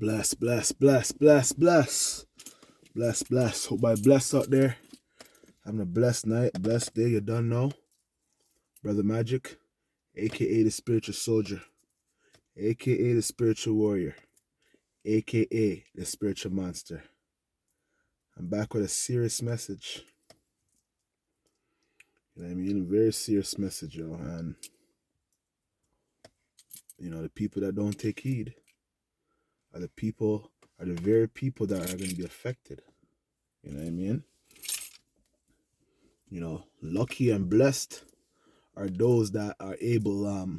Bless, bless, bless, bless, bless. Bless, bless. Hope I bless out there. Having a blessed night, blessed day. You done know. Brother Magic, aka the spiritual soldier, aka the spiritual warrior, aka the spiritual monster. I'm back with a serious message. You know what I mean? A very serious message, yo. And, the people that don't take heed are the very people that are going to be affected. You know what I mean? Lucky and blessed are those that are able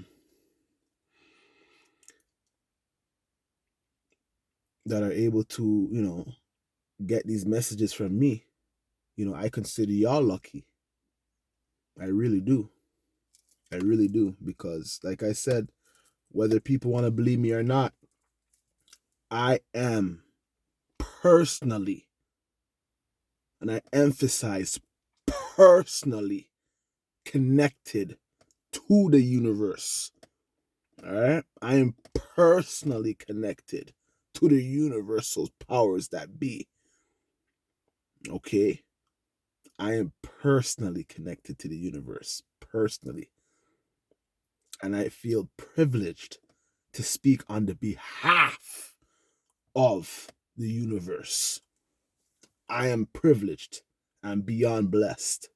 to, get these messages from me. I consider y'all lucky. I really do. I really do. Because, like I said, whether people want to believe me or not, I am personally, and I emphasize personally, connected to the universe. All right? I am personally connected to the universal powers that be. Okay? I am personally connected to the universe. Personally. And I feel privileged to speak on the behalf of the universe. I am privileged and beyond blessed.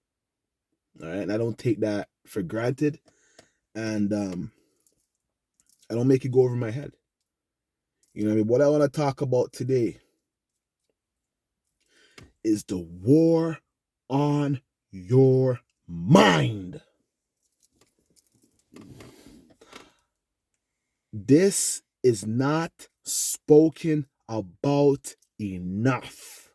All right? And I don't take that for granted. And I don't make it go over my head. You know what I mean? What I want to talk about today is the war on your mind. This is not spoken about enough.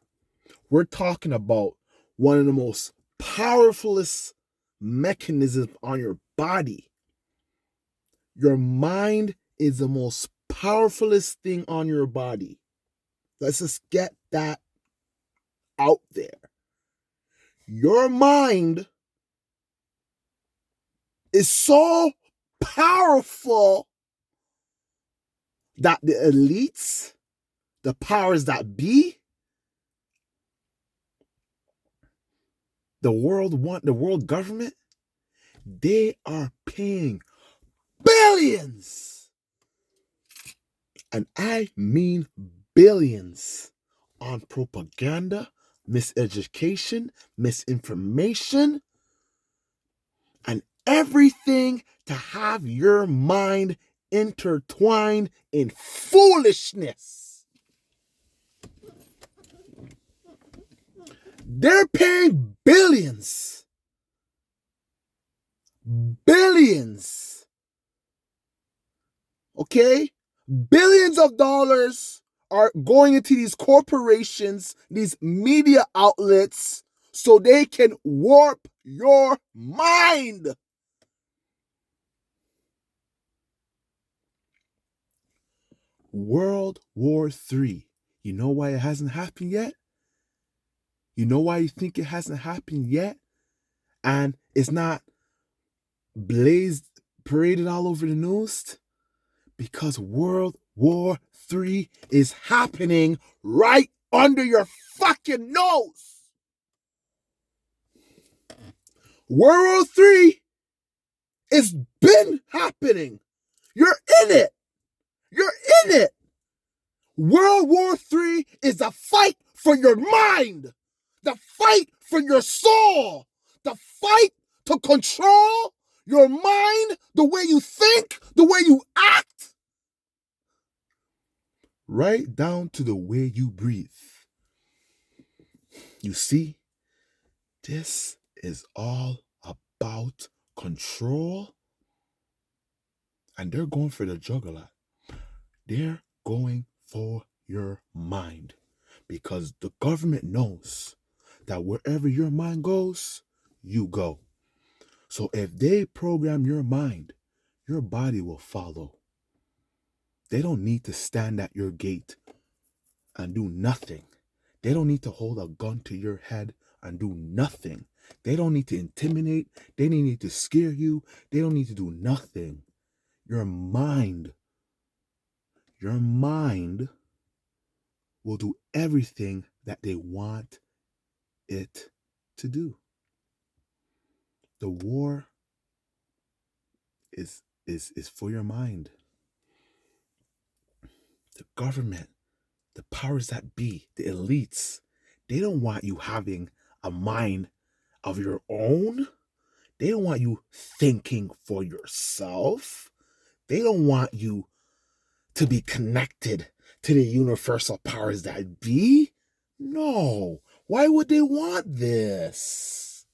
We're talking about one of the most powerfulest mechanisms on your body. Your mind is the most powerfulest thing on your body. Let's just get that out there. Your mind is so powerful that the elites, the powers that be, the world government, they are paying billions, and I mean billions, on propaganda, miseducation, misinformation, and everything to have your mind intertwined in foolishness. They're paying billions. Billions. Okay? Billions of dollars are going into these corporations, these media outlets, so they can warp your mind. World War III. You know why it hasn't happened yet? You know why you think it hasn't happened yet? And it's not paraded all over the news? Because World War III is happening right under your fucking nose. World War III has been happening. You're in it. You're in it. World War III is a fight for your mind. The fight for your soul. The fight to control your mind, the way you think, the way you act. Right down to the way you breathe. You see, this is all about control. And they're going for the juggler. They're going for your mind. Because the government knows that wherever your mind goes, you go. So if they program your mind, your body will follow. They don't need to stand at your gate and do nothing. They don't need to hold a gun to your head and do nothing. They don't need to intimidate. They don't need to scare you. They don't need to do nothing. Your mind will do everything that they want it to do. The war is for your mind. The government, the powers that be, the elites, they don't want you having a mind of your own. They don't want you thinking for yourself. They don't want you to be connected to the universal powers that be. No. Why would they want this?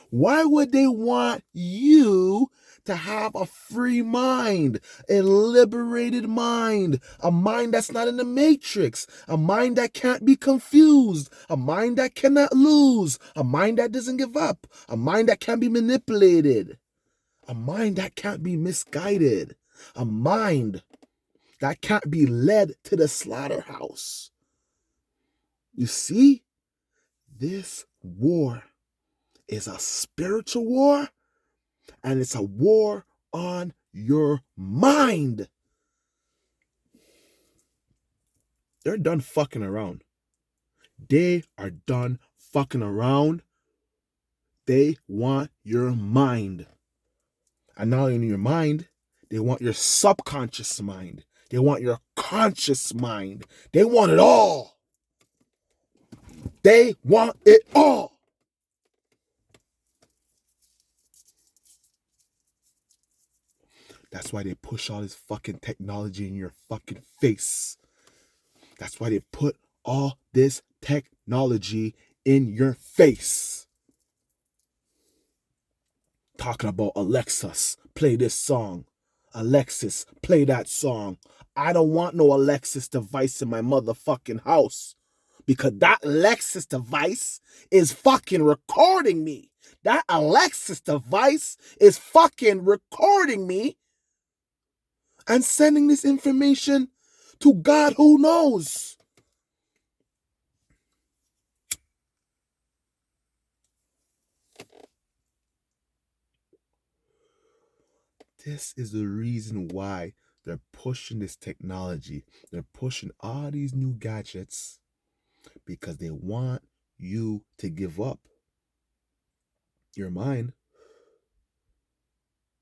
Why would they want you to have a free mind, a liberated mind, a mind that's not in the matrix, a mind that can't be confused, a mind that cannot lose, a mind that doesn't give up, a mind that can't be manipulated, a mind that can't be misguided, a mind that can't be led to the slaughterhouse? You see, this war is a spiritual war, and it's a war on your mind. They're done fucking around. They are done fucking around. They want your mind. And not only your mind, they want your subconscious mind. They want your conscious mind. They want it all. They want it all. That's why they push all this fucking technology in your fucking face. That's why they put all this technology in your face. Talking about Alexis, play this song. Alexis, play that song. I don't want no Alexis device in my motherfucking house, because that Alexis device is fucking recording me. That Alexis device is fucking recording me and sending this information to God who knows. This is the reason why they're pushing this technology. They're pushing all these new gadgets because they want you to give up your mind.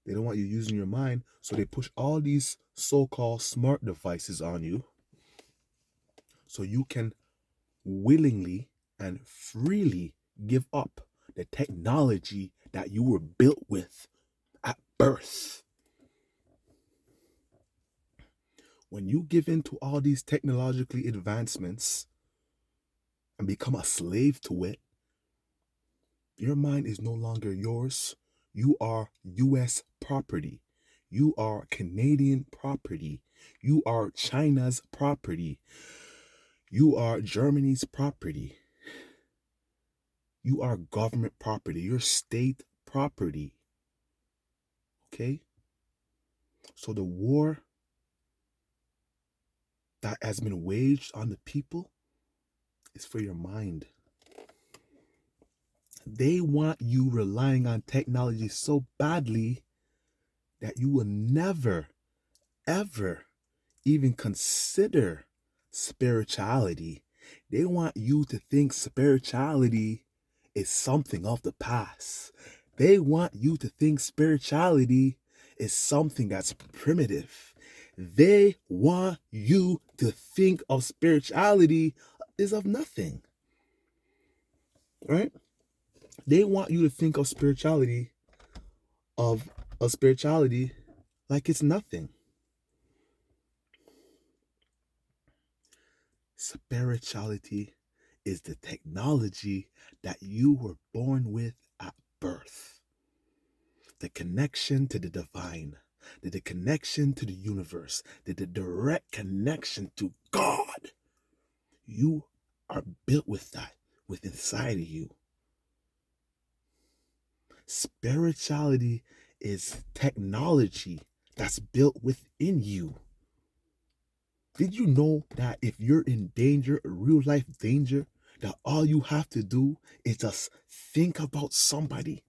They don't want you using your mind, so they push all these so-called smart devices on you so you can willingly and freely give up the technology that you were built with at birth. When you give in to all these technologically advancements and become a slave to it, your mind is no longer yours. You are U.S. property. You are Canadian property. You are China's property. You are Germany's property. You are government property. You're state property. Okay? So the war that has been waged on the people is for your mind. They want you relying on technology so badly that you will never, ever even consider spirituality. They want you to think spirituality is something of the past. They want you to think spirituality is something that's primitive. They want you to think of spirituality is of nothing. Right? They want you to think of spirituality like it's nothing. Spirituality is the technology that you were born with at birth. The connection to the divine, the connection to the universe, the direct connection to God. You are built with that within inside of you. Spirituality is technology that's built within you. Did you know that if you're in danger, real life danger, that all you have to do is just think about somebody?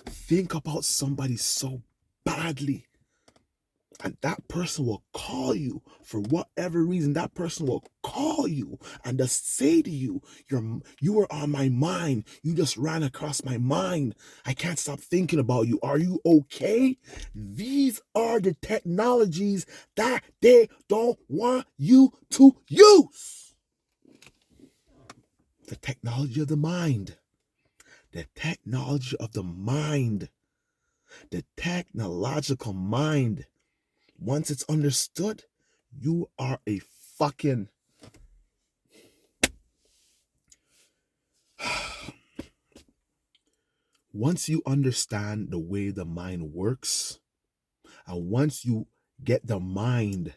Think about somebody so badly And that person will call you for whatever reason. That person will call you and just say to you, you were on my mind. You just ran across my mind. I can't stop thinking about you. Are you okay? These are the technologies that they don't want you to use. The technology of the mind. The technology of the mind. The technological mind. Once it's understood, you are a fucking... Once you understand the way the mind works, and once you get the mind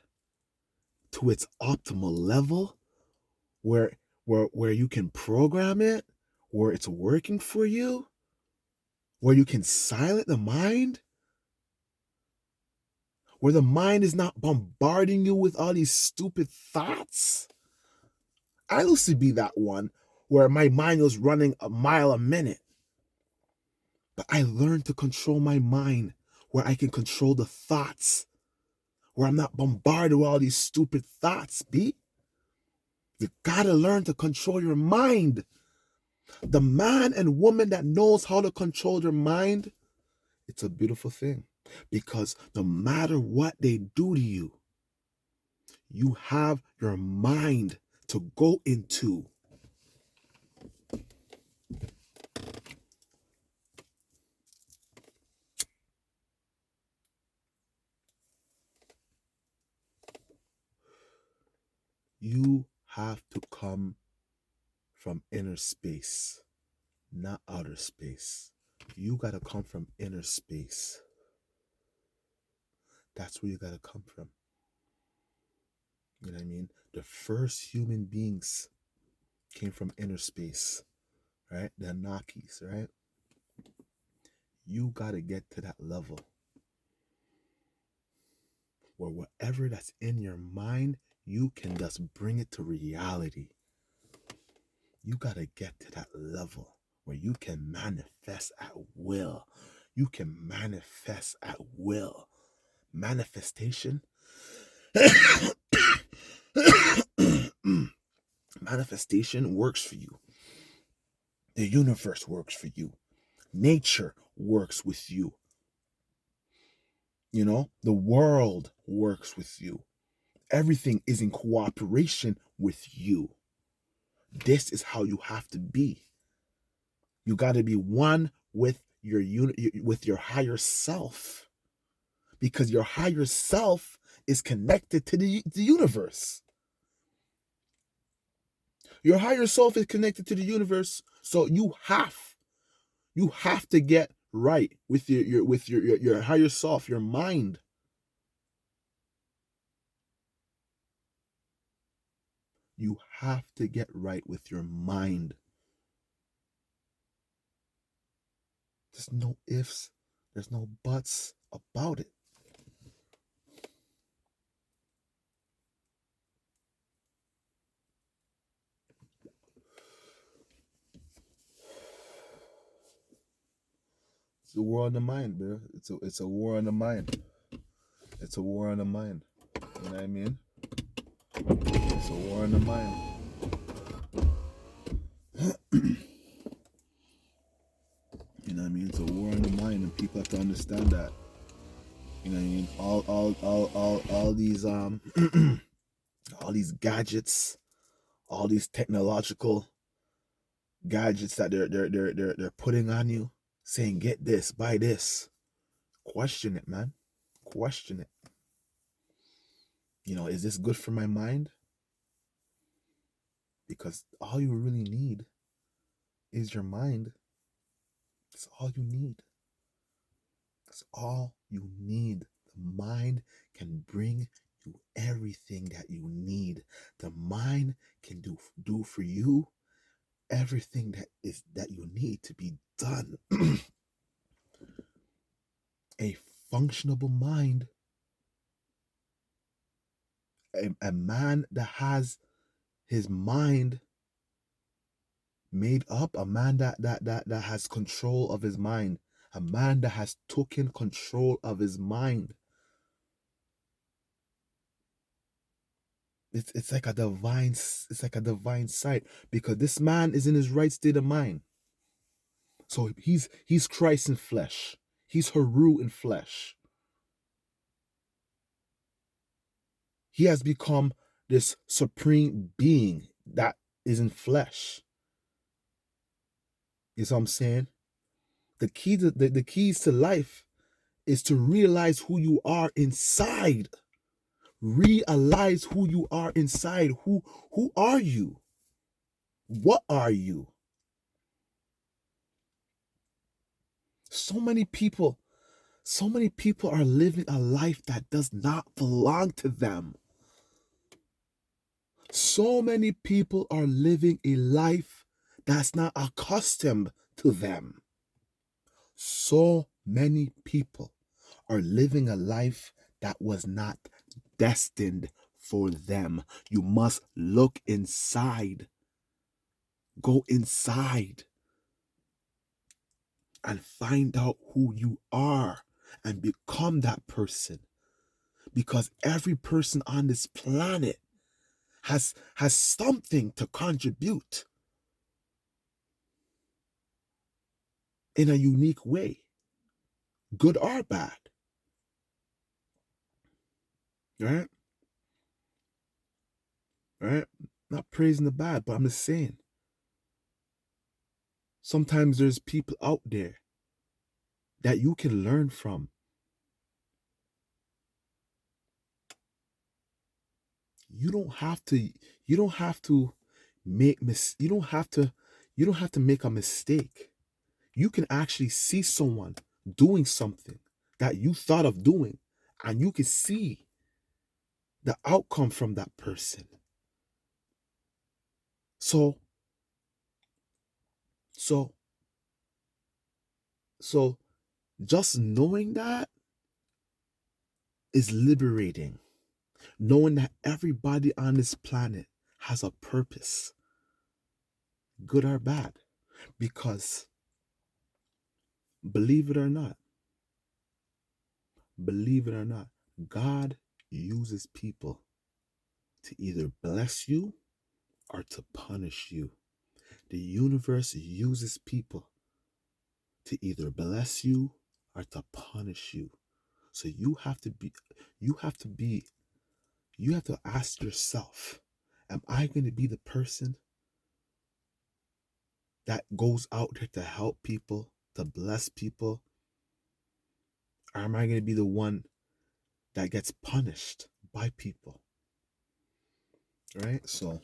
to its optimal level, where you can program it, where it's working for you, where you can silence the mind, where the mind is not bombarding you with all these stupid thoughts. I used to be that one where my mind was running a mile a minute. But I learned to control my mind, where I can control the thoughts, where I'm not bombarded with all these stupid thoughts, B. You gotta learn to control your mind. The man and woman that knows how to control their mind, it's a beautiful thing. Because no matter what they do to you, you have your mind to go into. You have to come from inner space, not outer space. You gotta come from inner space. That's where you gotta come from. You know what I mean? The first human beings came from inner space, right? The Anunnakis, right? You gotta get to that level where whatever that's in your mind, you can just bring it to reality. You gotta get to that level where you can manifest at will. You can manifest at will. Manifestation. Manifestation works for you. The universe works for you. Nature works with you. You know, the world works with you. Everything is in cooperation with you. This is how you have to be. You got to be one with your higher self, because your higher self is connected to the universe. Your higher self is connected to the universe, so you have to get right with your higher self, your mind. You have to get right with your mind. There's no ifs, there's no buts about it. It's a war on the mind, bro. It's a war on the mind. It's a war on the mind. You know what I mean? It's a war on the mind. You know what I mean? It's a war on the mind, and people have to understand that. You know what I mean? All these all these gadgets, all these technological gadgets that they're putting on you, saying get this, buy this. Question it, man. Question it. You know, is this good for my mind? Because all you really need is your mind. That's all you need. That's all you need. The mind can bring you everything that you need. The mind can do for you everything that you need to be done. A functionable mind, a man that has his mind made up, a man that has control of his mind, a man that has taken control of his mind, It's like a divine, it's like a divine sight, because this man is in his right state of mind. So he's Christ in flesh. He's Haru in flesh. He has become this supreme being that is in flesh. You see what I'm saying? The keys to life is to realize who you are inside. Realize who you are inside. Who are you? What are you? So many people, so many people are living a life that does not belong to them. So many people are living a life that's not accustomed to them. So many people are living a life that was not destined for them. You must look inside. Go inside and find out who you are and become that person. Because every person on this planet has something to contribute in a unique way, good or bad. Right? Right? Not praising the bad, but I'm just saying. Sometimes there's people out there that you can learn from. You don't have to you don't have to make you don't have to make a mistake. You can actually see someone doing something that you thought of doing, and you can see the outcome from that person. So so so just knowing that is liberating. Knowing that everybody on this planet has a purpose, good or bad. Because believe it or not, believe it or not, God uses people to either bless you or to punish you. The universe uses people to either bless you or to punish you. So you have to be, you have to ask yourself, am I going to be the person that goes out there to help people, to bless people? Or am I going to be the one that gets punished by people? Right? So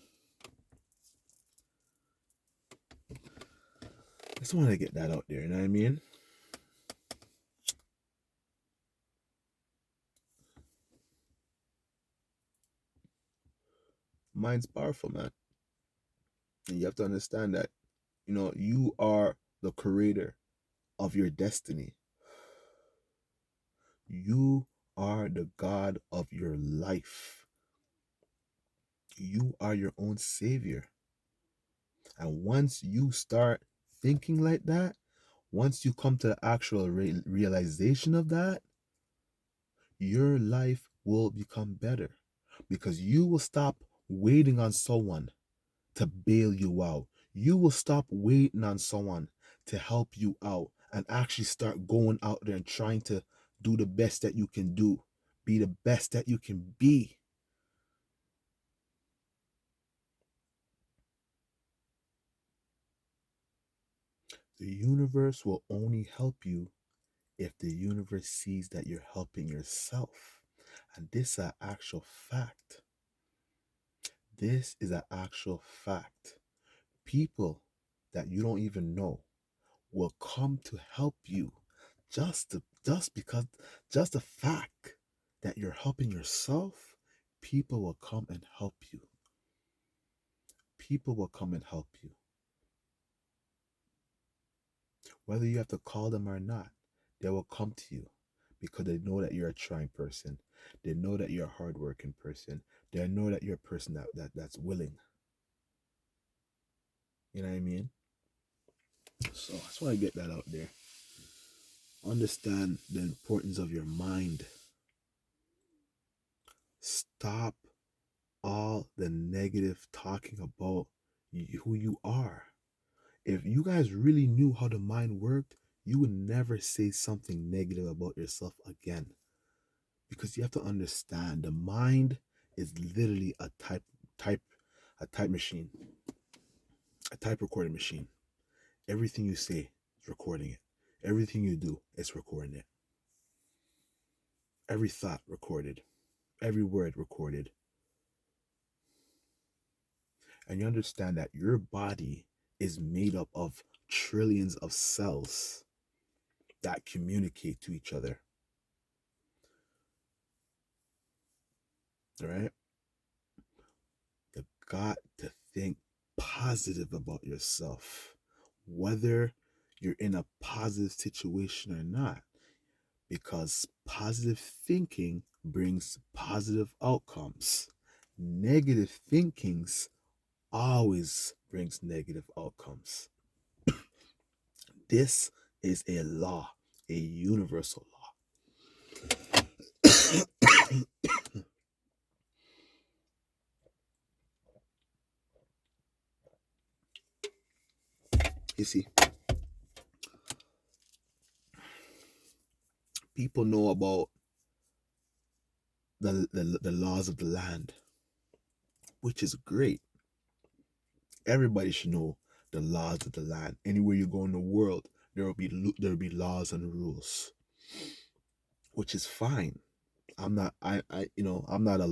I just want to get that out there, you know what I mean? Mind's powerful, man. And you have to understand that, you are the creator of your destiny. You are the God of your life. You are your own savior. And once you start thinking like that, once you come to the actual realization of that, your life will become better, because you will stop waiting on someone to bail you out. You will stop waiting on someone to help you out and actually start going out there and trying to do the best that you can do, be the best that you can be. The universe will only help you if the universe sees that you're helping yourself. And this is an actual fact. This is an actual fact. People that you don't even know will come to help you just the fact that you're helping yourself. People will come and help you. People will come and help you, whether you have to call them or not. They will come to you because they know that you're a trying person. They know that you're a hardworking person. They know that you're a person that's willing. You know what I mean? So that's why I get that out there. Understand the importance of your mind. Stop all the negative talking about who you are. If you guys really knew how the mind worked, you would never say something negative about yourself again. Because you have to understand the mind is literally type a type machine, a type recording machine. Everything you say is recording it. Everything you do is recording it. Every thought recorded. Every word recorded. And you understand that your body is made up of trillions of cells that communicate to each other. All right? You got to think positive about yourself, whether you're in a positive situation or not, because positive thinking brings positive outcomes. Negative thinkings always brings negative outcomes. This is a law, a universal law. You see, people know about the laws of the land, which is great. Everybody should know the laws of the land. Anywhere you go in the world, there will be laws and rules, which is fine. I'm not I'm not a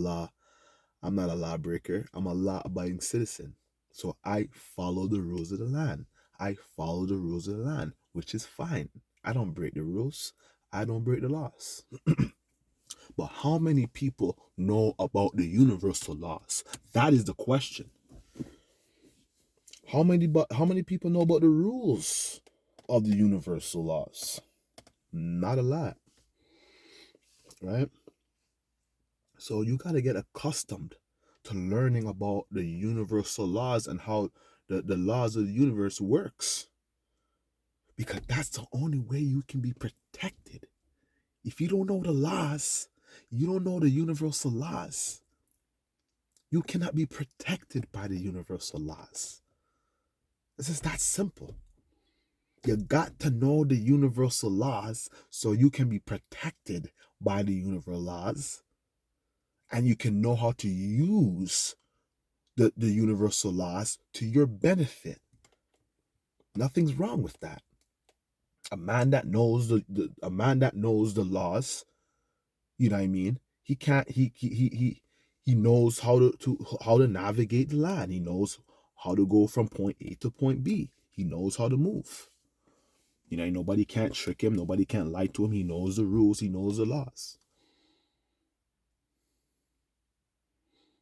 lawbreaker. I'm a law-abiding citizen. So I follow the rules of the land. I follow the rules of the land, which is fine. I don't break the rules. I don't break the laws. But how many people know about the universal laws? That is the question. How many people know about the rules of the universal laws? Not a lot, right? So you got to get accustomed to learning about the universal laws and how the laws of the universe works. Because that's the only way you can be protected. If you don't know the laws, you don't know the universal laws, you cannot be protected by the universal laws. This is that simple. You got to know the universal laws so you can be protected by the universal laws, and you can know how to use the universal laws to your benefit. Nothing's wrong with that. A man that knows the laws, you know what I mean? He knows how to navigate the land. He knows how to go from point A to point B. He knows how to move. You know, nobody can't trick him. Nobody can't lie to him. He knows the rules. He knows the laws.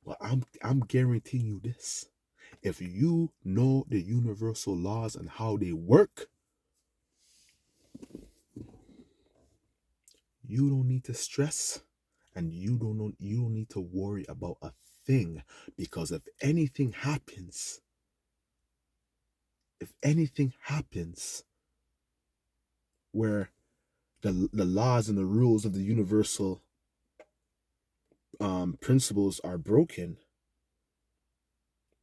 But I'm guaranteeing you this. If you know the universal laws and how they work, you don't need to stress, and you don't need to worry about a thing, because if anything happens where the laws and the rules of the universal principles are broken,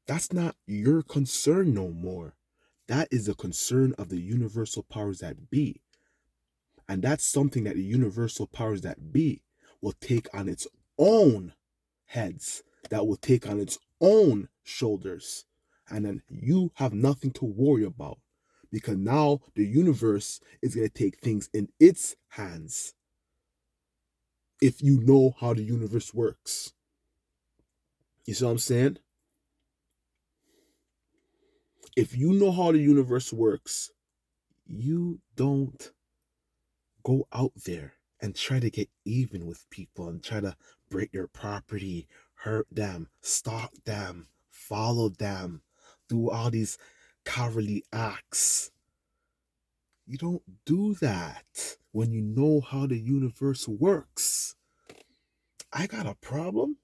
that's not your concern no more. That is a concern of the universal powers that be. And that's something that the universal powers that be will take on its own heads, that will take on its own shoulders. And then you have nothing to worry about, because now the universe is going to take things in its hands if you know how the universe works. You see what I'm saying? If you know how the universe works, you don't go out there and try to get even with people and try to break their property, hurt them, stalk them, follow them, do all these cowardly acts. You don't do that when you know how the universe works. I got a problem.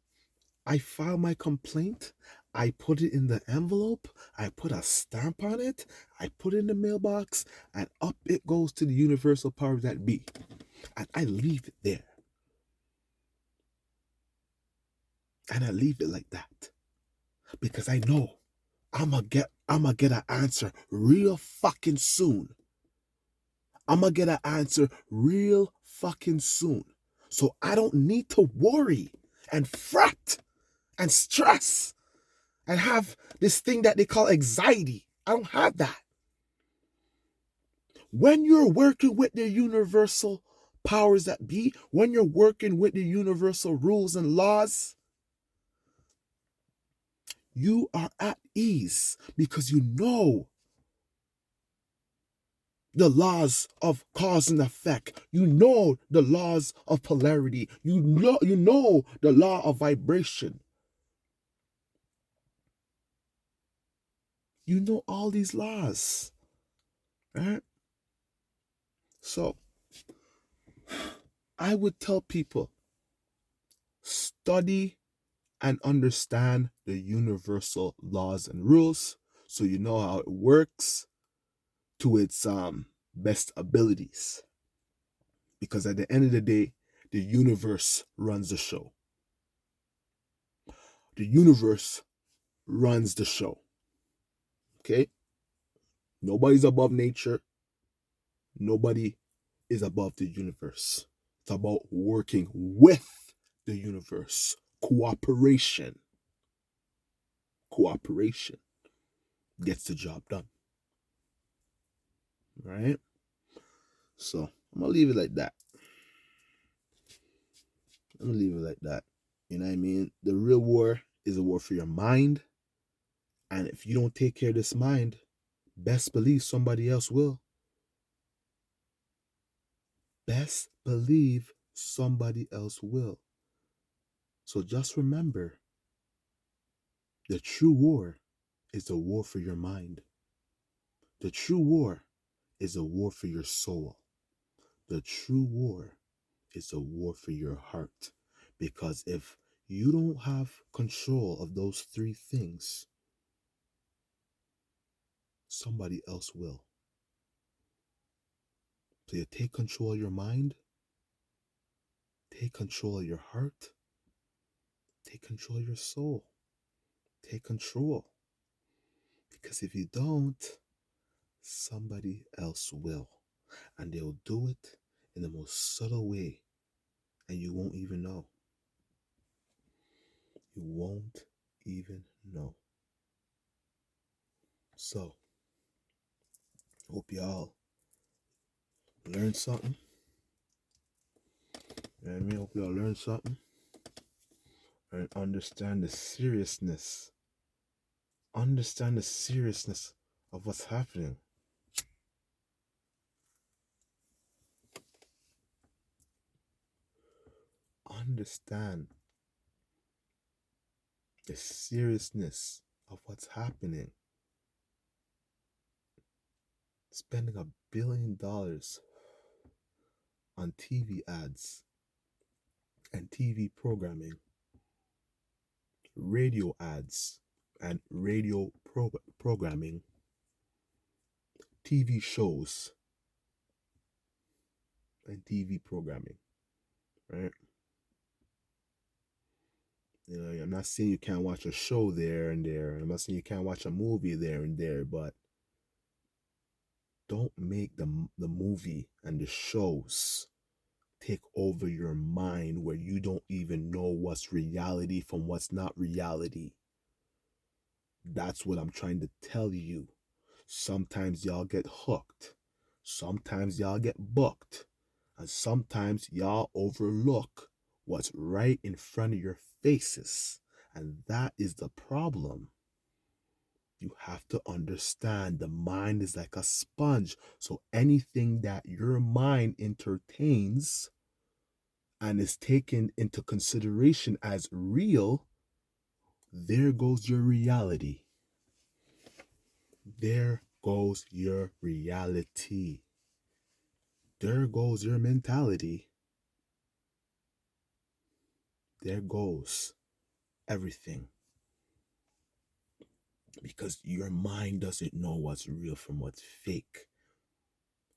I file my complaint. I put it in the envelope. I put a stamp on it. I put it in the mailbox, and up it goes to the universal powers that be. And I leave it there. And I leave it like that. because I know I'm gonna get an answer real fucking soon. I'm gonna get an answer real fucking soon. So I don't need to worry and fret and stress and have this thing that they call anxiety. I don't have that. When you're working with the universal powers that be, when you're working with the universal rules and laws, you are at ease because you know the laws of cause and effect. You know the laws of polarity. You know the law of vibration. You know all these laws, right? So I would tell people, study and understand the universal laws and rules so you know how it works to its best abilities. Because at the end of the day, the universe runs the show. The universe runs the show. Okay? Nobody's above nature. Nobody is above the universe. It's about working with the universe. Cooperation. Cooperation gets the job done. Right? So I'm gonna leave it like that. I'm gonna leave it like that. You know what I mean? The real war is a war for your mind. And if you don't take care of this mind, best believe somebody else will. Best believe somebody else will. So just remember, the true war is a war for your mind. The true war is a war for your soul. The true war is a war for your heart. Because if you don't have control of those three things, somebody else will. So you take control of your mind, take control of your heart, take control of your soul. Take control. Because if you don't, somebody else will. And they'll do it in the most subtle way. And you won't even know. You won't even know. So, hope y'all learned something. You know what I mean? Hope y'all learned something. And understand the seriousness. Understand the seriousness of what's happening. Understand the seriousness of what's happening. Spending $1 billion on TV ads and TV programming, radio ads and radio programming, TV shows and TV programming, right? You know, I'm not saying you can't watch a show there and there. I'm not saying you can't watch a movie there and there, but don't make the movie and the shows take over your mind where you don't even know what's reality from what's not reality. That's what I'm trying to tell you. Sometimes y'all get hooked. Sometimes y'all get booked. And sometimes y'all overlook what's right in front of your faces. And that is the problem. You have to understand the mind is like a sponge. So anything that your mind entertains and is taken into consideration as real, there goes your reality. There goes your reality. There goes your mentality. There goes everything. Because your mind doesn't know what's real from what's fake.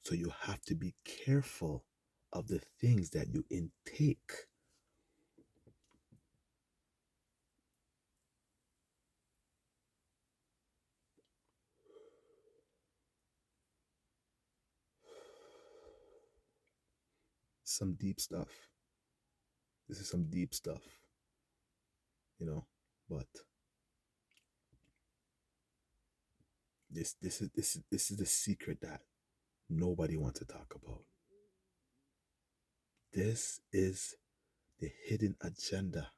So you have to be careful of the things that you intake. Some deep stuff. This is some deep stuff, you know. But this is the secret that nobody wants to talk about. This is the hidden agenda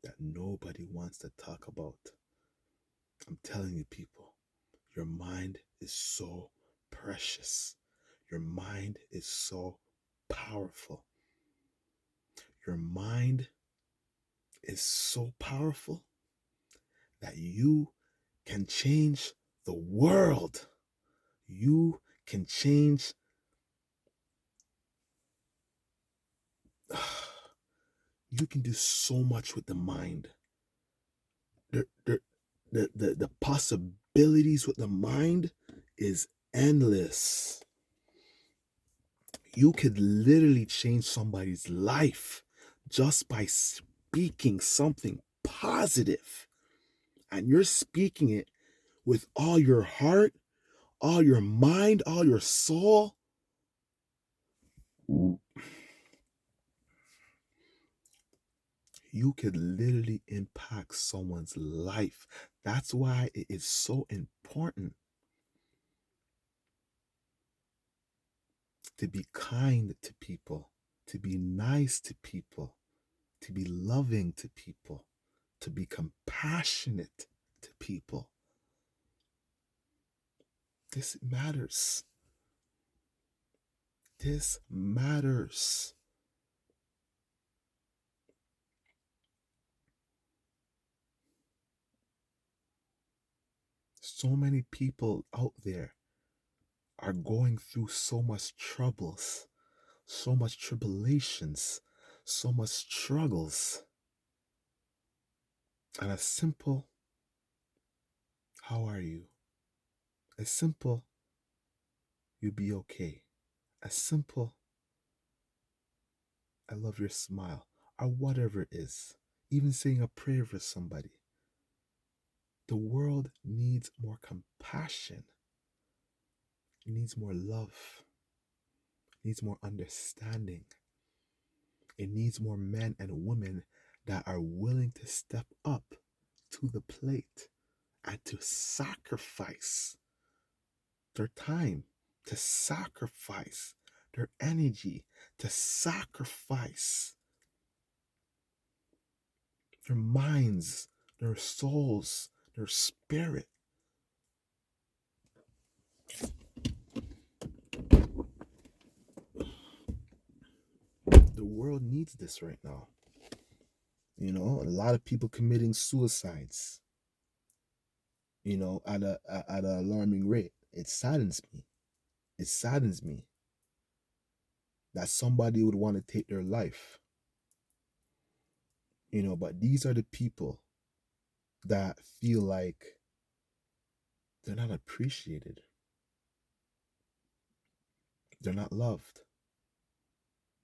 that nobody wants to talk about. I'm telling you, people, your mind is so precious. Your mind is so powerful. Your mind is so powerful that you can change the world. You can change. You can do so much with the mind. The possibilities with the mind is endless. You could literally change somebody's life just by speaking something positive. And you're speaking it with all your heart, all your mind, all your soul. You could literally impact someone's life. That's why it is so important to be kind to people, to be nice to people, to be loving to people, to be compassionate to people. This matters. This matters. So many people out there are going through so much troubles, so much tribulations, so much struggles. And a simple, how are you? A simple, you be okay. A simple, I love your smile, or whatever it is. Even saying a prayer for somebody. The world needs more compassion. It needs more love. It needs more understanding. It needs more men and women that are willing to step up to the plate and to sacrifice their time, to sacrifice their energy, to sacrifice their minds, their souls, their spirit. The world needs this right now. You know, a lot of people committing suicides, you know, at an alarming rate. It saddens me. It saddens me that somebody would want to take their life. You know, but these are the people that feel like they're not appreciated. They're not loved.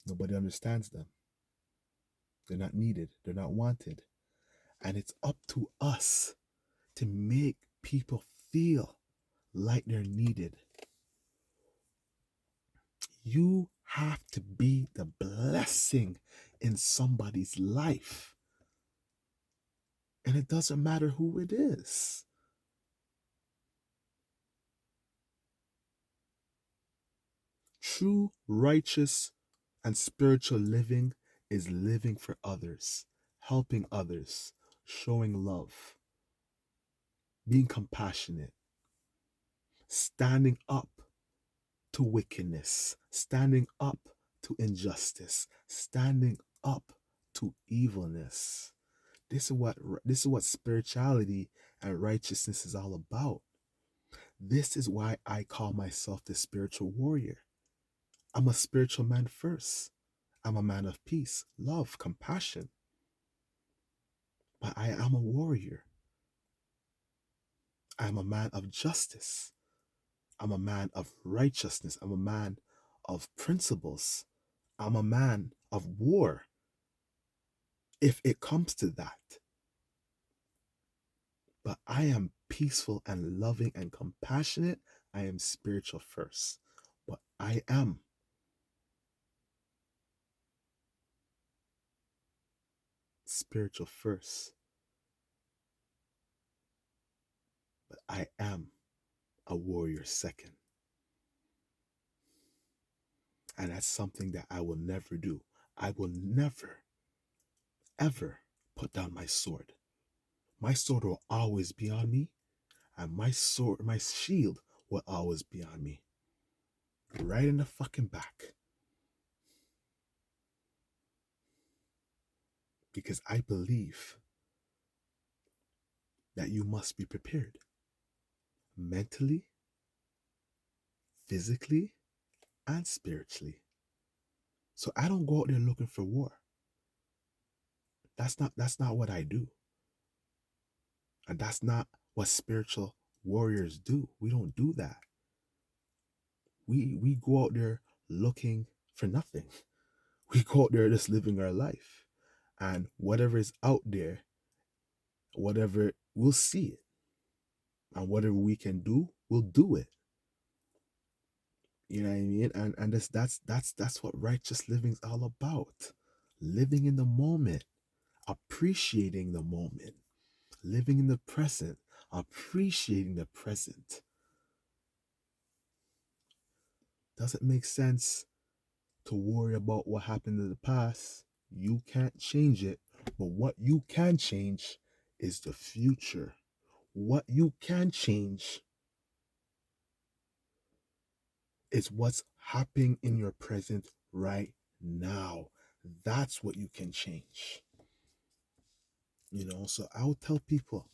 Nobody understands them. They're not needed. They're not wanted. And it's up to us to make people feel like they're needed. You have to be the blessing in somebody's life. And it doesn't matter who it is. True, righteous, and spiritual living is living for others, helping others, showing love, being compassionate, standing up to wickedness, standing up to injustice, standing up to evilness. This is what spirituality and righteousness is all about. This is why I call myself the spiritual warrior. I'm a spiritual man first. I'm a man of peace, love, compassion. But I am a warrior. I'm a man of justice. I'm a man of righteousness. I'm a man of principles. I'm a man of war. If it comes to that. But I am peaceful and loving and compassionate. I am spiritual first. But I am spiritual first, but I am a warrior second. And that's something that I will never do. I will never, ever put down my sword. My sword will always be on me, and my shield will always be on me. Right in the fucking back. Because I believe that you must be prepared. Mentally, physically, and spiritually. So I don't go out there looking for war. That's not what I do. And that's not what spiritual warriors do. We don't do that. We go out there looking for nothing. We go out there just living our life. And whatever is out there, whatever, we'll see it. And whatever we can do, we'll do it. You know what I mean? And that's what righteous living is all about. Living in the moment, appreciating the moment, living in the present, appreciating the present. Doesn't make sense to worry about what happened in the past. You can't change it, but what you can change is the future. What you can change is what's happening in your present right now. That's what you can change. You know, so I would tell people,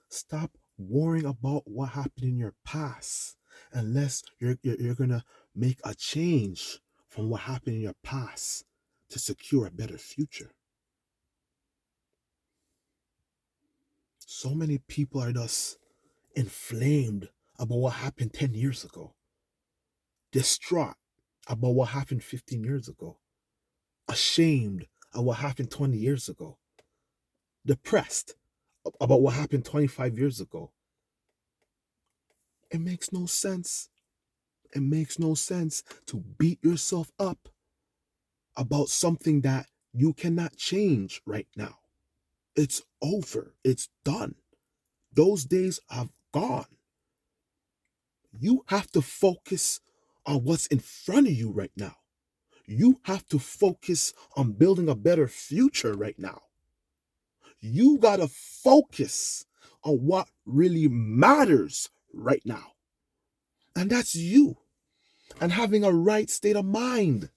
stop worrying about what happened in your past unless you're gonna make a change from what happened in your past to secure a better future. So many people are just inflamed about what happened 10 years ago, distraught about what happened 15 years ago, ashamed of what happened 20 years ago, depressed about what happened 25 years ago. It makes no sense. It makes no sense to beat yourself up about something that you cannot change right now. It's over. It's done. Those days have gone. You have to focus on what's in front of you right now. You have to focus on building a better future right now. You got to focus on what really matters right now. And that's you. And having a right state of mind.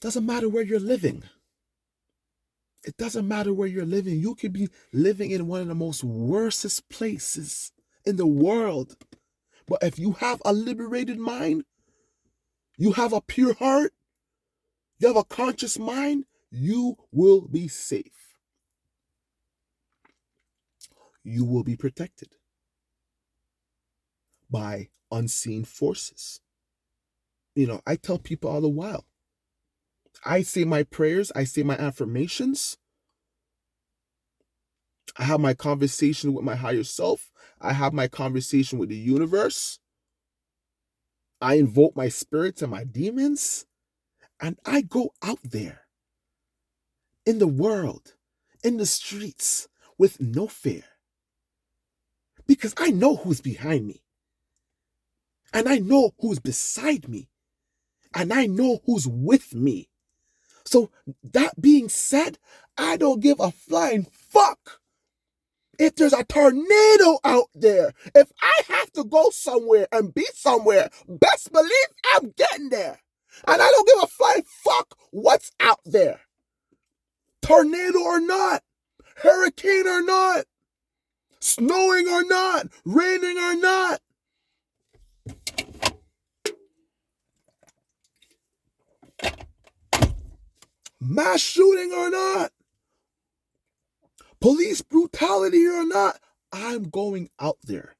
Doesn't matter where you're living. It doesn't matter where you're living. You could be living in one of the most worstest places in the world. But if you have a liberated mind, you have a pure heart, you have a conscious mind, you will be safe. You will be protected by unseen forces. You know, I tell people all the while, I say my prayers, I say my affirmations, I have my conversation with my higher self, I have my conversation with the universe, I invoke my spirits and my demons, and I go out there in the world, in the streets, with no fear. Because I know who's behind me. And I know who's beside me. And I know who's with me. So that being said, I don't give a flying fuck if there's a tornado out there. If I have to go somewhere and be somewhere, best believe I'm getting there. And I don't give a flying fuck what's out there. Tornado or not, hurricane or not, snowing or not, raining or not. Mass shooting or not, police brutality or not, I'm going out there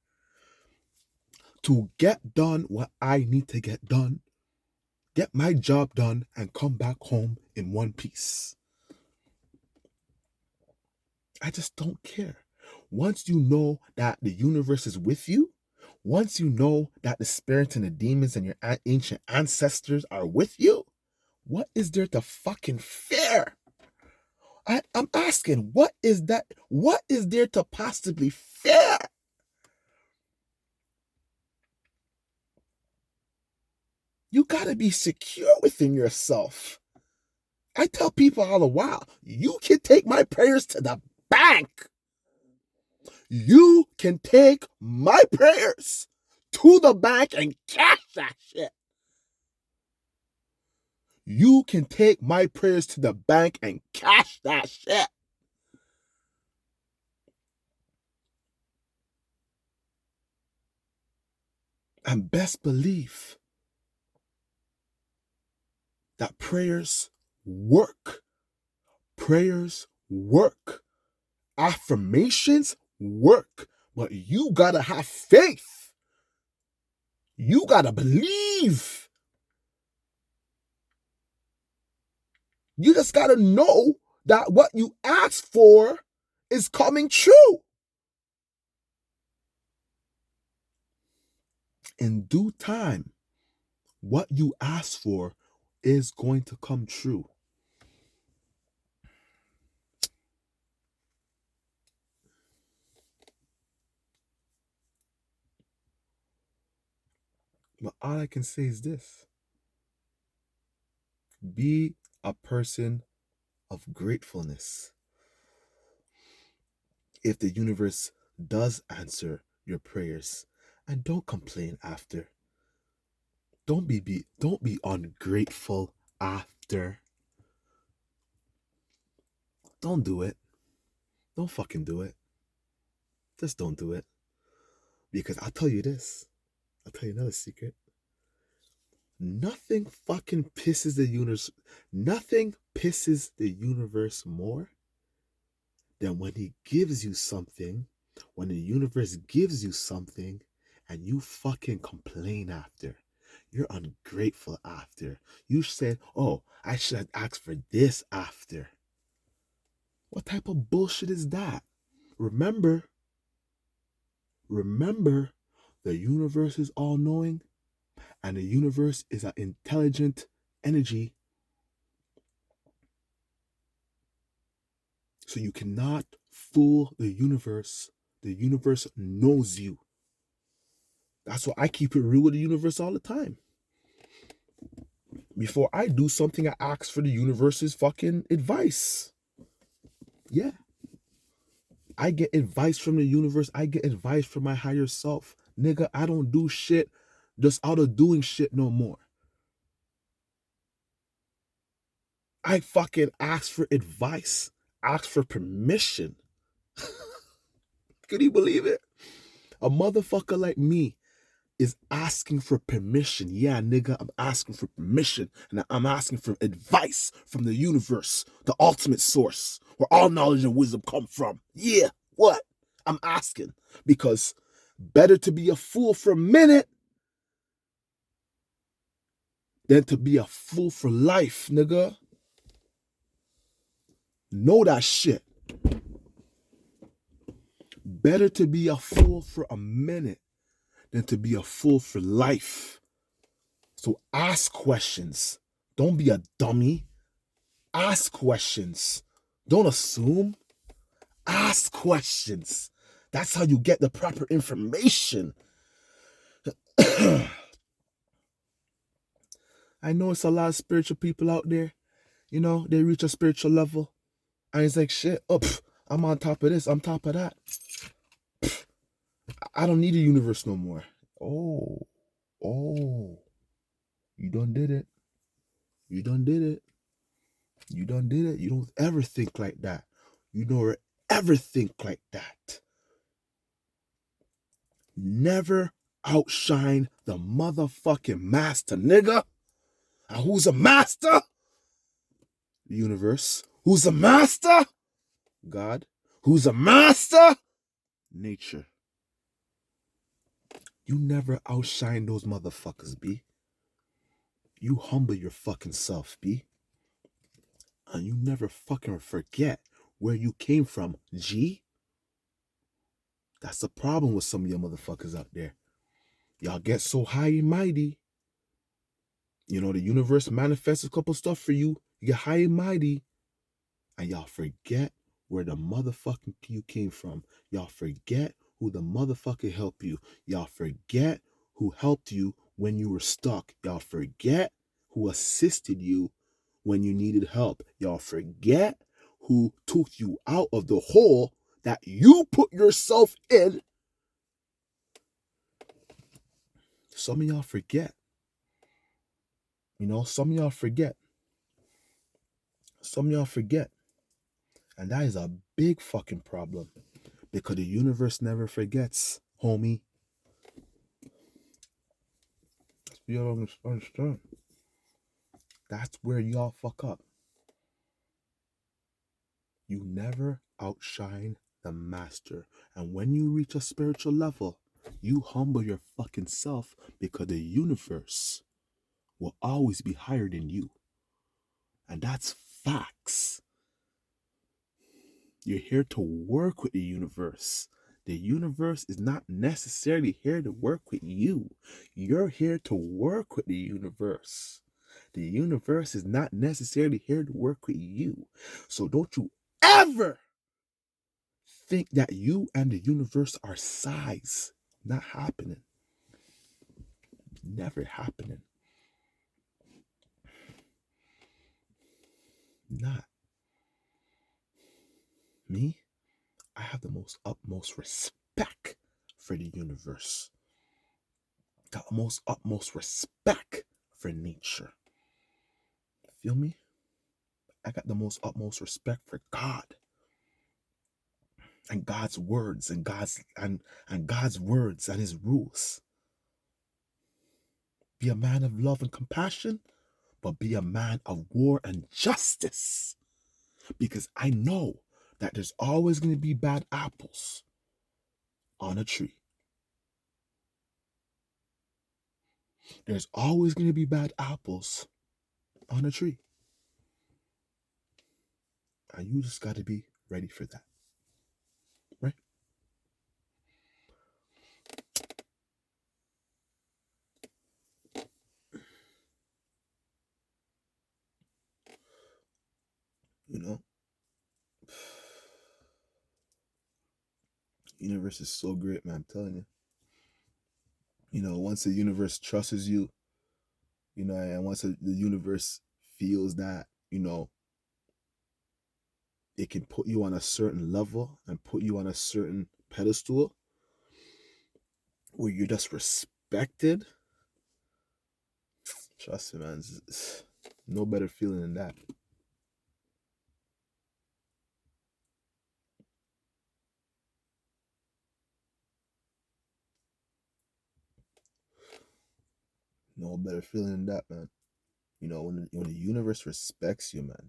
to get done what I need to get done, get my job done, and come back home in one piece. I just don't care. Once you know that the universe is with you, once you know that the spirits and the demons and your ancient ancestors are with you, what is there to fucking fear? I'm asking, what is that? What is there to possibly fear? You gotta be secure within yourself. I tell people all the while, you can take my prayers to the bank. You can take my prayers to the bank and cash that shit. You can take my prayers to the bank and cash that shit. And best believe that prayers work. Prayers work. Affirmations work. But you gotta have faith. You gotta believe. You just gotta know that what you ask for is coming true. In due time, what you ask for is going to come true. But all I can say is this: be a person of gratefulness. If the universe does answer your prayers, and don't complain after. Don't be ungrateful after. Don't do it. Don't fucking do it. Just don't do it. Because I'll tell you this. I'll tell you another secret. Nothing pisses the universe more than when he gives you something, when the universe gives you something and you fucking complain after. You're ungrateful after. You said, oh, I should have asked for this after. What type of bullshit is that? Remember, the universe is all-knowing, and the universe is an intelligent energy. So you cannot fool the universe. The universe knows you. That's why I keep it real with the universe all the time. Before I do something, I ask for the universe's fucking advice. Yeah. I get advice from the universe. I get advice from my higher self. Nigga, I don't do shit just out of doing shit no more. I fucking ask for advice. Ask for permission. Can you believe it? A motherfucker like me is asking for permission. Yeah, nigga, I'm asking for permission. And I'm asking for advice from the universe, the ultimate source, where all knowledge and wisdom come from. Yeah, what? I'm asking. Because better to be a fool for a minute than to be a fool for life, nigga. Know that shit. Better to be a fool for a minute than to be a fool for life. So ask questions. Don't be a dummy. Ask questions. Don't assume. Ask questions. That's how you get the proper information. I know it's a lot of spiritual people out there. You know, they reach a spiritual level. And it's like, shit, I'm on top of this. I'm top of that. I don't need a universe no more. Oh. You done did it. You done did it. You done did it. You don't ever think like that. You don't ever think like that. Never outshine the motherfucking master, nigga. And who's a master? The universe. Who's a master? God. Who's a master? Nature. You never outshine those motherfuckers, B. You humble your fucking self, B. And you never fucking forget where you came from, G. That's the problem with some of your motherfuckers out there. Y'all get so high and mighty. You know, the universe manifests a couple stuff for you. You get high and mighty. And y'all forget where the motherfucking you came from. Y'all forget who the motherfucker helped you. Y'all forget who helped you when you were stuck. Y'all forget who assisted you when you needed help. Y'all forget who took you out of the hole that you put yourself in. Some of y'all forget. Some of y'all forget. Some of y'all forget. And that is a big fucking problem. Because the universe never forgets, homie. You don't understand. That's where y'all fuck up. You never outshine the master. And when you reach a spiritual level, you humble your fucking self because the universe will always be higher than you. And that's facts. You're here to work with the universe. The universe is not necessarily here to work with you. You're here to work with the universe. The universe is not necessarily here to work with you. So don't you ever think that you and the universe are size. Not happening. Never happening. Not. Me, I have the most utmost respect for the universe. The most utmost respect for nature. Feel me? I got the most utmost respect for God. And God's words and God's words and his rules. Be a man of love and compassion, but be a man of war and justice. Because I know that there's always going to be bad apples on a tree. There's always going to be bad apples on a tree. And you just got to be ready for that. Right? Universe is so great, man. I'm telling you. Once the universe trusts you, and once the universe feels that, it can put you on a certain level and put you on a certain pedestal where you're just respected. Trust me, man. It's no better feeling than that. No better feeling than that, man. When the universe respects you, man.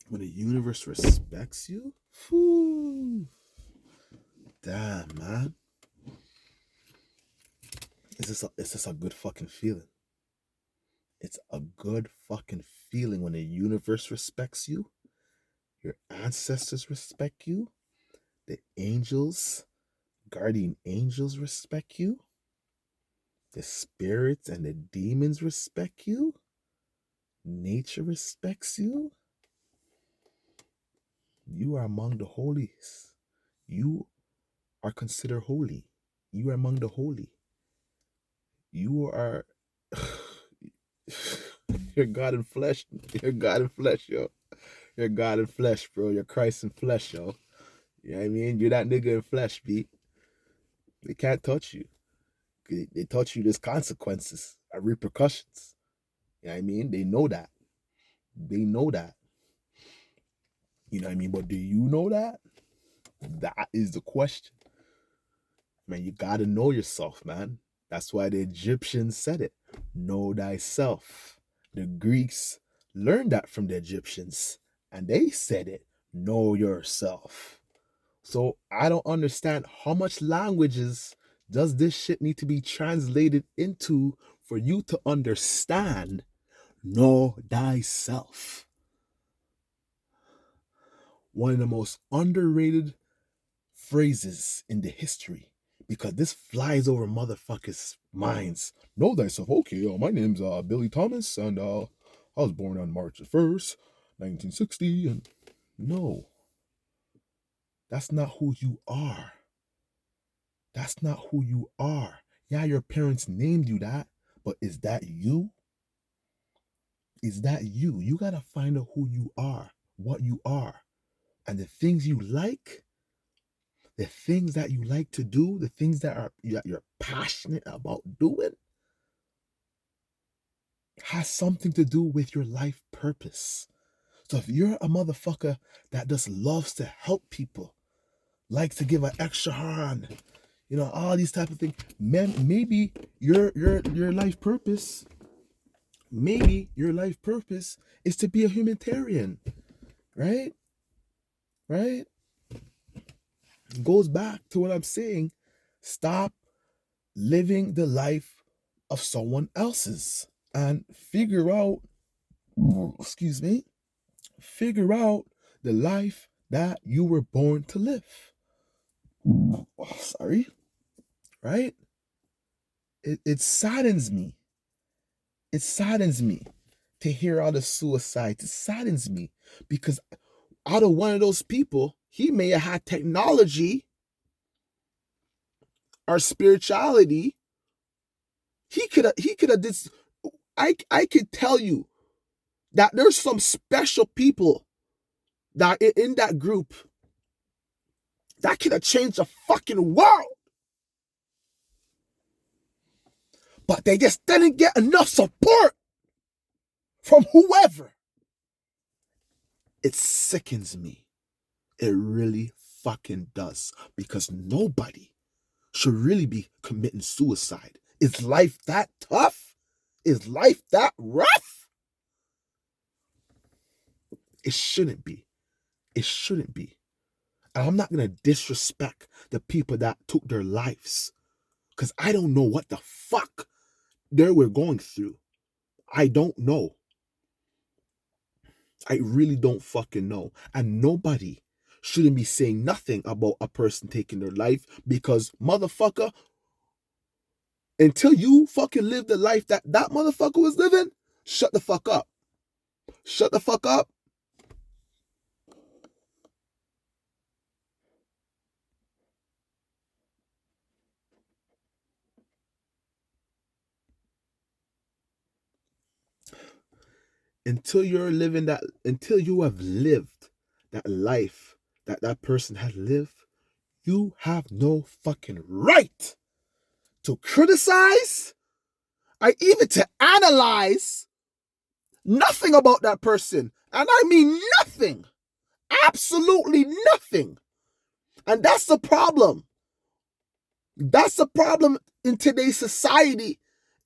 When the universe respects you, whew, damn, man. It's just a good fucking feeling. It's a good fucking feeling when the universe respects you, your ancestors respect you, the angels, guardian angels respect you, the spirits and the demons respect you, nature respects you. You are among the holies. You are considered holy. You are among the holy. You are you're God in flesh. You're God in flesh, yo. You're God in flesh, bro. You're Christ in flesh, yo. You know what I mean? You're that nigga in flesh, B. They can't touch you. They touch you, there's consequences and repercussions. You know what I mean? They know that. They know that. You know what I mean? But do you know that? That is the question. Man, you gotta know yourself, man. That's why the Egyptians said it. Know thyself. The Greeks learned that from the Egyptians. And they said it. Know yourself. So I don't understand how much languages does this shit need to be translated into for you to understand. Know thyself. One of the most underrated phrases in the history, because this flies over motherfuckers' minds. Know thyself. Okay, my name's Billy Thomas, and I was born on March 1st, 1960, and no, that's not who you are. That's not who you are. Yeah, your parents named you that, but is that you? Is that you? You gotta find out who you are, what you are, and the things you like, the things that you like to do, the things that you're passionate about doing, has something to do with your life purpose. So if you're a motherfucker that just loves to help people, likes to give an extra hand, all these type of things, man, maybe your life purpose, is to be a humanitarian, right? Right? It goes back to what I'm saying. Stop living the life of someone else's and figure out the life that you were born to live. Sorry. Right? It saddens me. It saddens me to hear all the suicides. It saddens me because out of one of those people, he may have had technology or spirituality. He could have this. I could tell you that there's some special people that in that group that could have changed the fucking world. But they just didn't get enough support from whoever. It sickens me. It really fucking does. Because nobody should really be committing suicide. Is life that tough? Is life that rough? It shouldn't be. It shouldn't be. And I'm not going to disrespect the people that took their lives. Because I don't know what the fuck they were going through. I don't know. I really don't fucking know. And nobody shouldn't be saying nothing about a person taking their life because, motherfucker, until you fucking live the life that motherfucker was living, shut the fuck up. Shut the fuck up. Until you have lived that life that person had lived, you have no fucking right to criticize or even to analyze nothing about that person. And I mean nothing. Absolutely nothing. And that's the problem. That's the problem in today's society.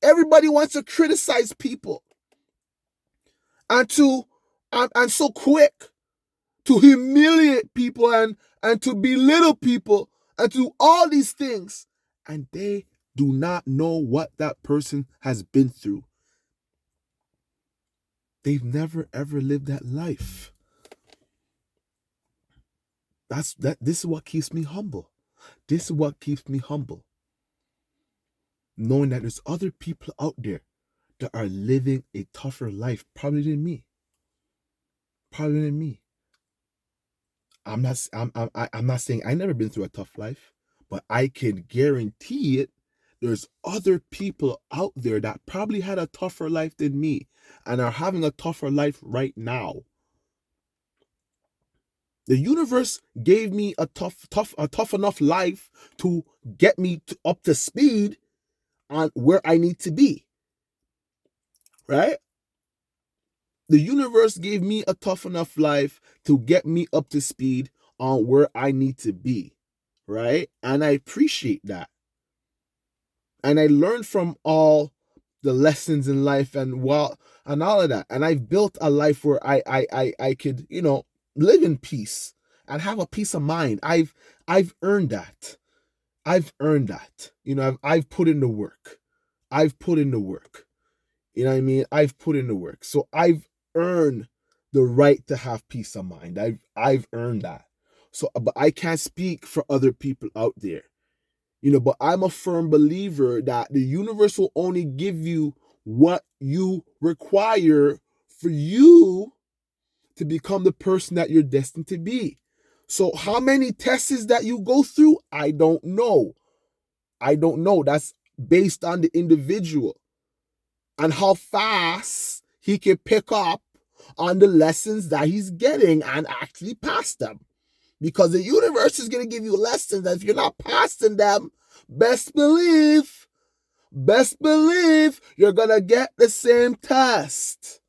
Everybody wants to criticize people. And so quick to humiliate people and to belittle people and to all these things. And they do not know what that person has been through. They've never ever lived that life. This is what keeps me humble. This is what keeps me humble. Knowing that there's other people out there that are living a tougher life, probably than me. I'm not saying I never been through a tough life, but I can guarantee it. There's other people out there that probably had a tougher life than me and are having a tougher life right now. The universe gave me a tough enough life to get me up to speed on where I need to be. Right? The universe gave me a tough enough life to get me up to speed on where I need to be. Right? And I appreciate that. And I learned from all the lessons in life and all of that. And I've built a life where I could, live in peace and have a peace of mind. I've earned that. I've earned that. I've put in the work. You know what I mean? I've put in the work. So I've earned the right to have peace of mind. I've earned that. So, but I can't speak for other people out there. But I'm a firm believer that the universe will only give you what you require for you to become the person that you're destined to be. So how many tests that you go through, I don't know. That's based on the individual and how fast he can pick up on the lessons that he's getting and actually pass them. Because the universe is going to give you lessons that if you're not passing them, best believe you're going to get the same test.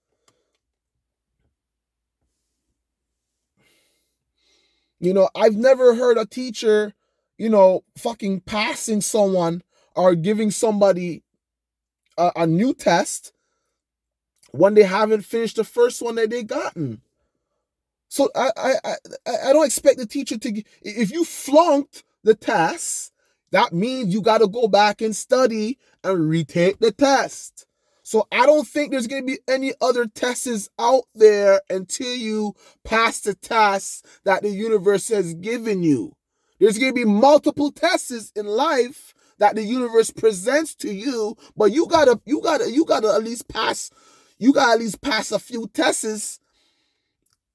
I've never heard a teacher, fucking passing someone or giving somebody a new test when they haven't finished the first one that they gotten. So I don't expect the teacher to, if you flunked the test, that means you got to go back and study and retake the test. So I don't think there's going to be any other tests out there until you pass the test that the universe has given you. There's going to be multiple tests in life that the universe presents to you, but you gotta at least pass. You gotta at least pass a few tests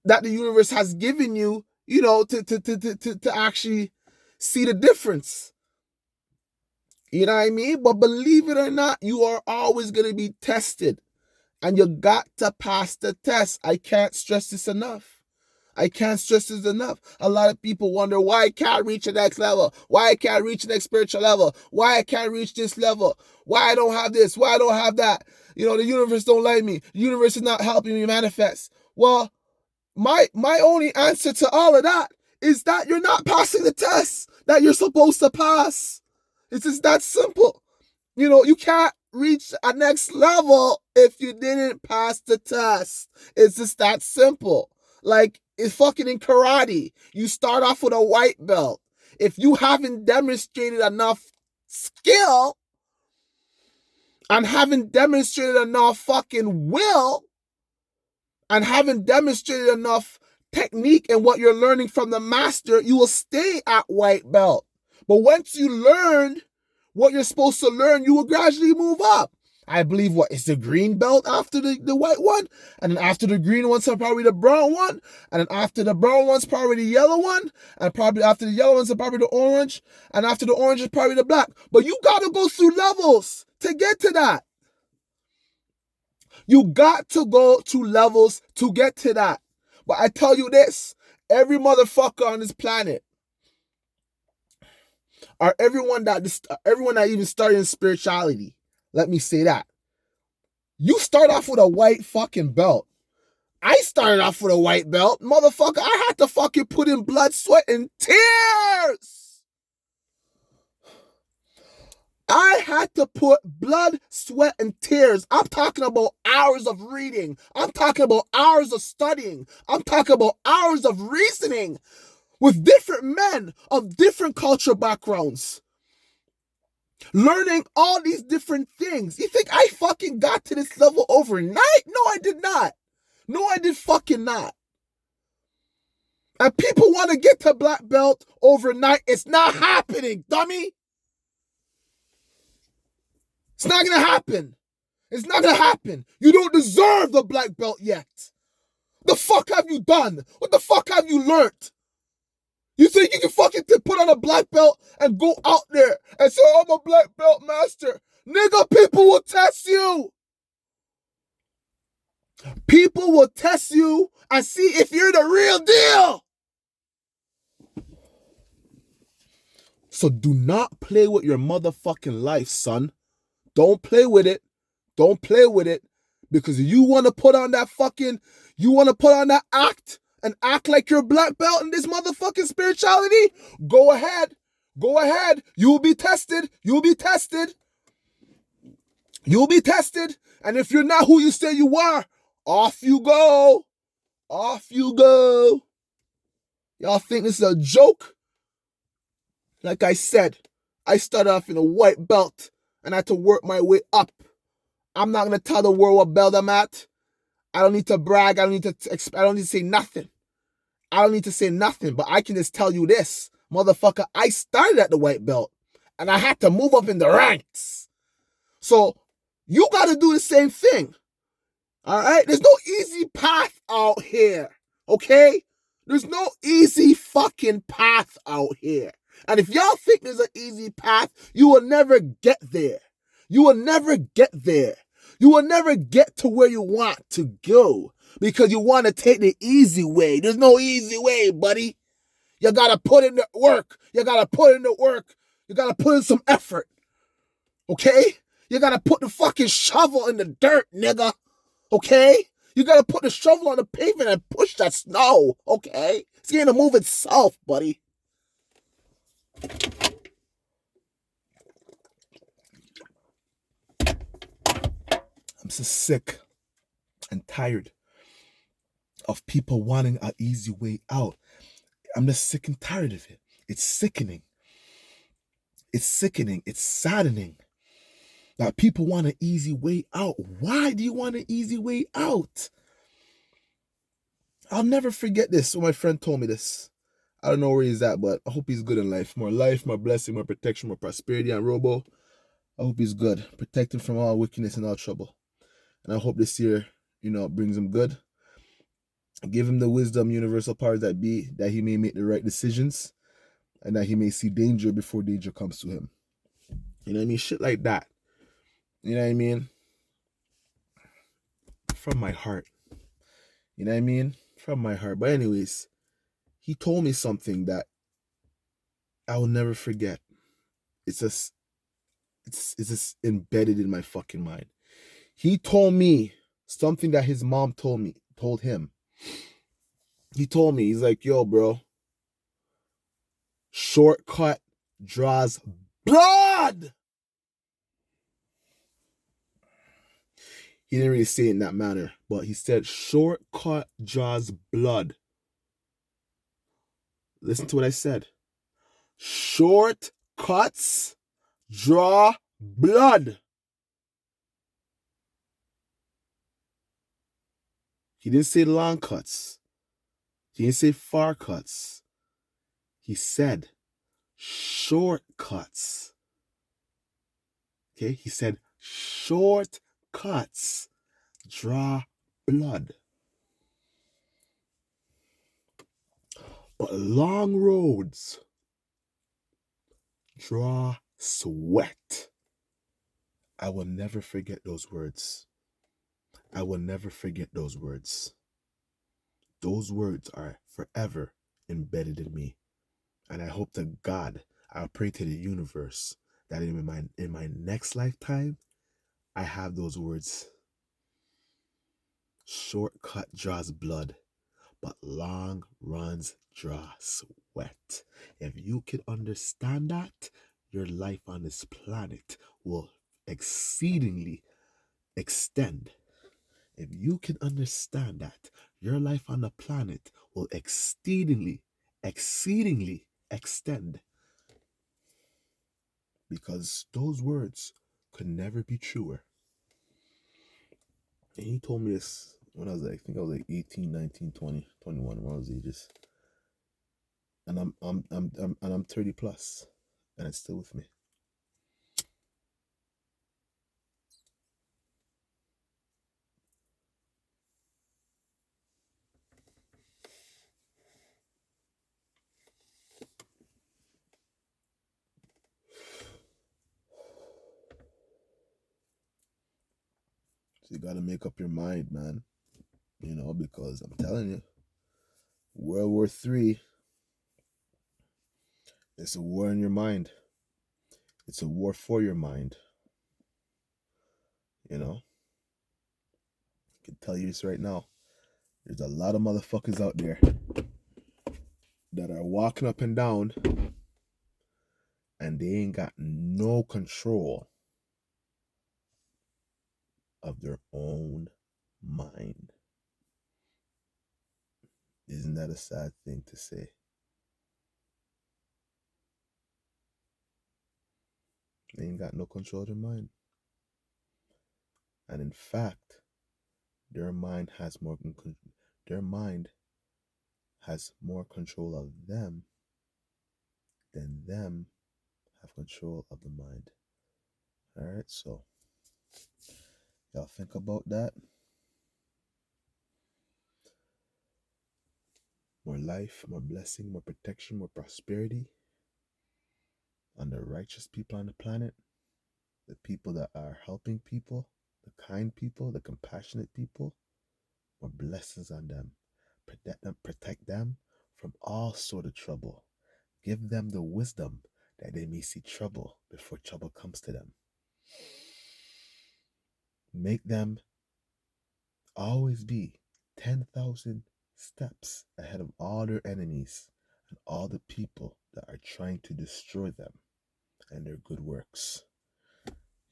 that the universe has given you, to actually see the difference. You know what I mean? But believe it or not, you are always going to be tested. And you got to pass the test. I can't stress this enough. A lot of people wonder why I can't reach the next level, why I can't reach the next spiritual level, why I can't reach this level, why I don't have this, why I don't have that. The universe don't like me. The universe is not helping me manifest. Well, my only answer to all of that is that you're not passing the test that you're supposed to pass. It's just that simple. You can't reach a next level if you didn't pass the test. It's just that simple. Like, it's fucking in karate. You start off with a white belt. If you haven't demonstrated enough skill and haven't demonstrated enough fucking will and haven't demonstrated enough technique and what you're learning from the master, you will stay at white belt. But once you learn what you're supposed to learn, you will gradually move up. I believe it's the green belt after the white one, and then after the green one's probably the brown one, and then after the brown one's probably the yellow one, and probably after the yellow one's probably the orange, and after the orange is probably the black. But you gotta go through levels to get to that. You got to go to levels to get to that. But I tell you this, every motherfucker on this planet, or everyone that even started in spirituality, let me say that, you start off with a white fucking belt. I started off with a white belt. Motherfucker, I had to fucking put in blood, sweat, and tears. I had to put blood, sweat, and tears. I'm talking about hours of reading. I'm talking about hours of studying. I'm talking about hours of reasoning with different men of different cultural backgrounds. Learning all these different things. You think I fucking got to this level overnight? No, I did not. No, I did fucking not. And people want to get to black belt overnight. It's not happening, dummy. It's not going to happen. It's not going to happen. You don't deserve the black belt yet. The fuck have you done? What the fuck have you learned? You think you can fucking put on a black belt and go out there and say, I'm a black belt master? Nigga, people will test you. People will test you and see if you're the real deal. So do not play with your motherfucking life, son. Don't play with it. Don't play with it. Because you want to put on that act and act like you're a black belt in this motherfucking spirituality, go ahead. Go ahead. You'll be tested. You'll be tested. You'll be tested. And if you're not who you say you are, off you go. Off you go. Y'all think this is a joke? Like I said, I started off in a white belt and I had to work my way up. I'm not going to tell the world what belt I'm at. I don't need to brag. I don't need to say nothing. I don't need to say nothing, but I can just tell you this. Motherfucker, I started at the white belt and I had to move up in the ranks. So you got to do the same thing. All right? There's no easy path out here. Okay? There's no easy fucking path out here. And if y'all think there's an easy path, you will never get there. You will never get there. You will never get to where you want to go because you want to take the easy way. There's no easy way, buddy. You gotta put in the work. You gotta put in the work. You gotta put in some effort. Okay? You gotta put the fucking shovel in the dirt, nigga. Okay? You gotta put the shovel on the pavement and push that snow. Okay? It's gonna move itself, buddy. I'm so sick and tired of people wanting an easy way out. I'm just sick and tired of it. It's sickening. It's sickening. It's saddening that people want an easy way out. Why do you want an easy way out? I'll never forget this when my friend told me this. I don't know where he's at, but I hope he's good in life. More life, more blessing, more protection, more prosperity. And Robo, I hope he's good. Protect him from all wickedness and all trouble. And I hope this year, brings him good. Give him the wisdom, universal powers that be, that he may make the right decisions and that he may see danger before danger comes to him. You know what I mean? Shit like that. You know what I mean? From my heart. You know what I mean? From my heart. But anyways, he told me something that I will never forget. It's just embedded in my fucking mind. He told me something that his mom told him. He told me, he's like, yo, bro, shortcut draws blood. He didn't really say it in that manner, but he said shortcut draws blood. Listen to what I said. Shortcuts draw blood. He didn't say long cuts. He didn't say far cuts. He said shortcuts. Okay? He said shortcuts draw blood. But long roads draw sweat. I will never forget those words. I will never forget those words. Those words are forever embedded in me. And I hope to God, I pray to the universe that in my next lifetime, I have those words. Shortcut draws blood, but long runs draw sweat. If you can understand that, your life on this planet will exceedingly extend. If you can understand that, your life on the planet will exceedingly extend. Because those words could never be truer. And he told me this when I was like, I think I was like 18, 19, 20, 21, one of those ages. And I'm 30 plus, and it's still with me. So you gotta make up your mind, man. Because I'm telling you, World War III, it's a war in your mind. It's a war for your mind. I can tell you this right now. There's a lot of motherfuckers out there that are walking up and down and they ain't got no control of their own mind. Isn't that a sad thing to say? They ain't got no control of their mind. And in fact, their mind has more control of them than them have control of the mind. All right, so y'all think about that. more life, more blessing, more protection, more prosperity on the righteous people on the planet, the people that are helping people, the kind people, the compassionate people, more blessings on them. Protect them from all sort of trouble. Give them the wisdom that they may see trouble before trouble comes to them. Make them always be 10,000 steps ahead of all their enemies and all the people that are trying to destroy them and their good works.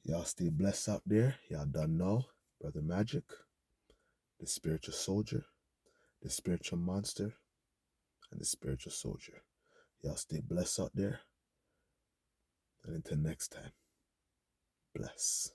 Y'all stay blessed out there. Y'all done know. Brother Magic, the spiritual soldier, the spiritual monster, and the spiritual soldier. Y'all stay blessed out there. And until next time, bless.